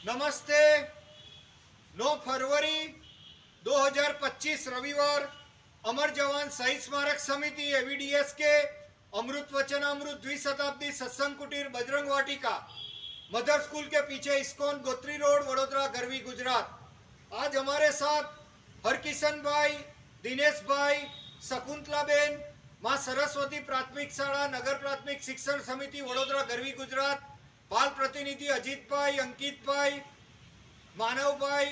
नमस्ते। 9 फरवरी 2025 रविवार अमर जवान शहीद स्मारक समिति एवीडीएस के अमृत वचनामृत द्विशताब्दी सत्संग कुटीर बजरंग वाटिका मदर स्कूल के पीछे इस्कॉन गोत्री रोड वडोदरा गरवी गुजरात। आज हमारे साथ हरकिशन भाई, दिनेश भाई, शकुंतलाबेन, मां सरस्वती प्राथमिक शाला नगर प्राथमिक शिक्षण समिति वडोदरा गरवी गुजरात, बाल प्रतिनिधि अजीत भाई, अंकित भाई, मानव भाई,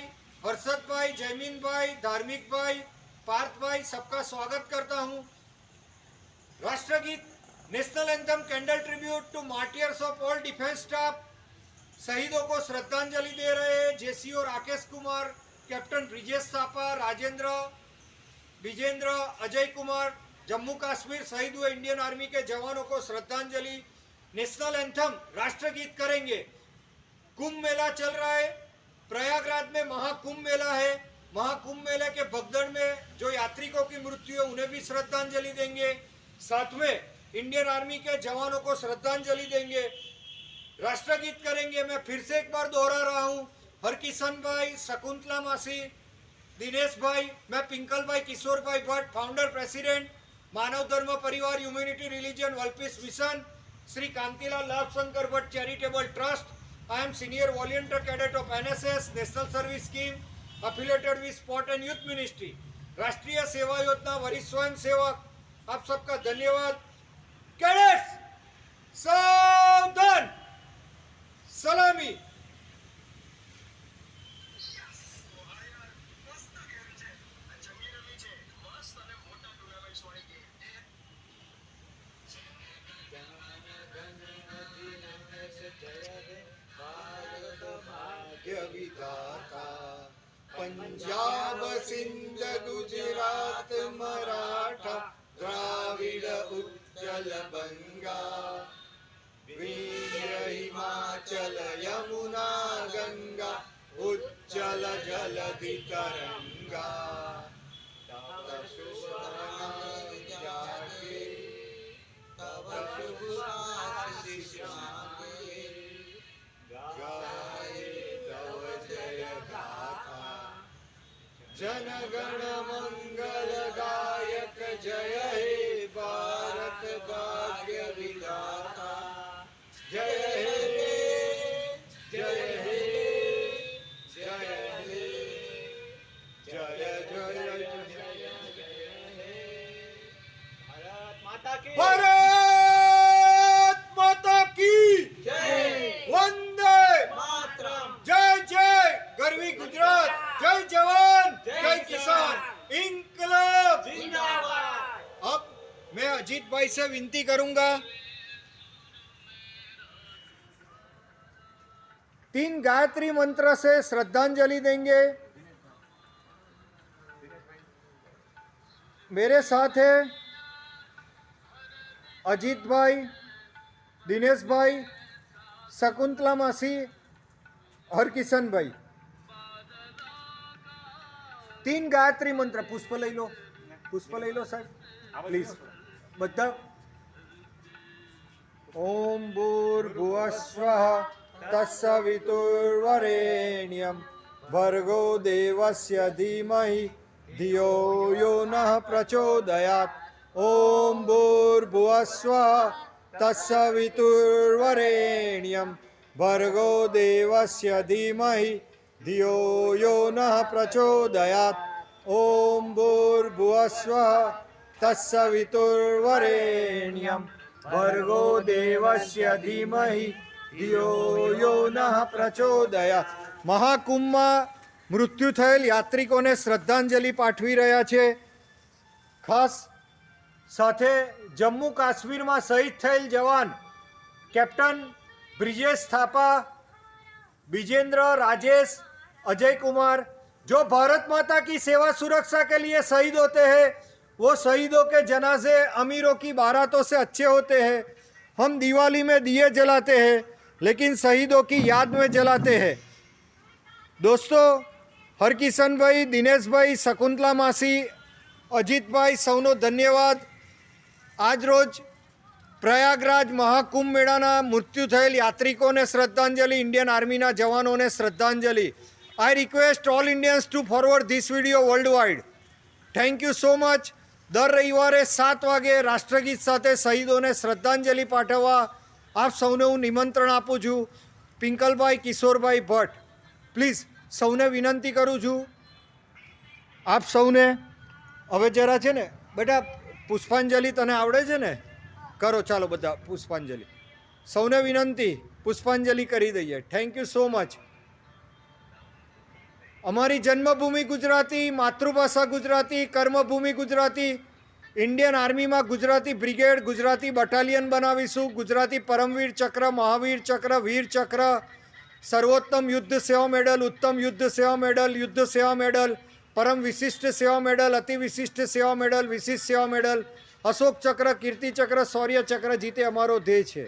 हर्षद भाई, जयमीन भाई, धार्मिक भाई, पार्थ भाई, सबका स्वागत करता हूं। राष्ट्रगीत, national anthem, candle tribute to martyrs of all defence staff, शहीदों को श्रद्धांजलि दे रहे हैं जेसी और राकेश कुमार, कैप्टन ब्रिजेश थापा, राजेंद्र, विजेंद्र, अजय कुमार। जम्मू कश्मीर शहीद हुए इंडियन आर्मी के जवानों को श्रद्धांजलि। नेशनल एंथम, राष्ट्रगीत करेंगे। कुंभ मेला चल रहा है, प्रयागराज में महाकुंभ मेला है। महाकुंभ मेले के भगदड़ में जो यात्रिकों की मृत्यु है उन्हें भी श्रद्धांजलि देंगे। साथ में इंडियन आर्मी के जवानों को श्रद्धांजलि देंगे। राष्ट्रगीत करेंगे। मैं फिर से एक बार दोहरा रहा हूँ, हरकिशन भाई, शकुंतला मासी, दिनेश भाई, मैं पिंकल भाई, किशोर भाई Bhatt, founder president, Manav Dharma Parivar humanity religion world mission, Shri Kantilal Labh Shankar Bhatt charitable trust. I am senior volunteer cadet of NSS National Service Scheme affiliated with Sport and Youth Ministry, राष्ट्रीय सेवा योजना वरिष्ठ स्वयं सेवक। आप सबका धन्यवाद। कैडेट्स सावधान, सलामी। विधाता पंजाब सिंध गुजरात मराठा द्राविड उत्कल बंगा वीर हिमाचल यमुना गंगा उज्जल जलधि तरंगा। तब शुभ नाम जागे, तब शुभ आशीष मांगे, गाए तव जय गाथा। जन गण मंगल गायक जय हे भारत भाग्य विधाता। जय हे, जय हे, जय हे, जय जय जय हे। भारत माता की, भारत माता की जय। वंदे मातरम। जय जय गरवी गुजरात। जय जवान, जय किसान, इंकलाब जिंदाबाद। अब मैं अजीत भाई से विनती करूंगा, 3 गायत्री मंत्र से श्रद्धांजलि देंगे। मेरे साथ है अजीत भाई, दिनेश भाई, शकुंतला मासी, हरकिशन भाई। 3 गायत्री मंत्र। पुष्प लई लो, पुष्प लई लो साहब प्लीज બધા। ओम भूर्भुवस्वः तत्सवितुर्वरेण्यं भर्गो देवस्य धीमहि धियो यो नः प्रचोदयात्। ओम भूर्भुवस्वः तत्सवितुर्वरेण्यं भर्गो देवस्य धीमहि धियो यो नः प्रचोदयात्। ओम भूर्भुवस्वः तत्सवितुर्वरेण्यं भर्गो देवस्य धीमहि धियो यो नः प्रचोदयात्। મહાકુંભમાં મૃત્યુ થયેલ યાત્રિકોને શ્રદ્ધાંજલિ પાઠવી રહ્યા છે। ખાસ સાથે જમ્મુ કાશ્મીરમાં શહીદ થયેલ જવાન कैप्टन ब्रिजेश थापा, विजेंद्र, राजेश, अजय कुमार, जो भारत माता की सेवा सुरक्षा के लिए शहीद होते हैं, वो शहीदों के जनाजे अमीरों की बारातों से अच्छे होते हैं। हम दिवाली में दिए जलाते हैं, लेकिन शहीदों की याद में जलाते हैं। दोस्तों, हरकिशन भाई, दिनेश भाई, शकुंतला मासी, अजीत भाई, સૌનો ધન્યવાદ। આજ રોજ પ્રયાગરાજ મહાકુંભ મેળાના મૃત્યુ થયેલ યાત્રિકોને શ્રદ્ધાંજલિ, ઇન્ડિયન આર્મીના જવાનોને શ્રદ્ધાંજલિ. I request all Indians to forward this video worldwide. Thank you so much. દર રવિવારે 7 વાગે રાષ્ટ્રગીત સાથે શહીદોને શ્રદ્ધાંજલિ પાઠવવા આપ સૌને હું નિમંત્રણ આપું છું. પિંકલભાઈ કિશોરભાઈ ભટ્ટ, પ્લીઝ સૌને વિનંતી કરું છું, આપ સૌને હવે જરા છે ને બેટા પુષ્પાંજલિ તને આવડે છે ને, કરો ચાલો બધા પુષ્પાંજલિ. સૌને વિનંતી, પુષ્પાંજલિ કરી દઈએ. Thank you so much. અમારી જન્મભૂમિ ગુજરાતી, માતૃભાષા ગુજરાતી, કર્મભૂમિ ગુજરાતી. ઇન્ડિયન આર્મીમાં ગુજરાતી બ્રિગેડ, ગુજરાતી બટાલિયન બનાવીશું. ગુજરાતી પરમવીર ચક્ર, મહાવીર ચક્ર, વીર ચક્ર, સર્વોત્તમ યુદ્ધ સેવા મેડલ, ઉત્તમ યુદ્ધ સેવા મેડલ, યુદ્ધ સેવા મેડલ, પરમ વિશિષ્ટ સેવા મેડલ, અતિ વિશિષ્ટ સેવા મેડલ, વિશિષ્ટ સેવા મેડલ, અશોક ચક્ર, કીર્તિ ચક્ર, શૌર્ય ચક્ર જીતે અમારો ધ્યેય છે.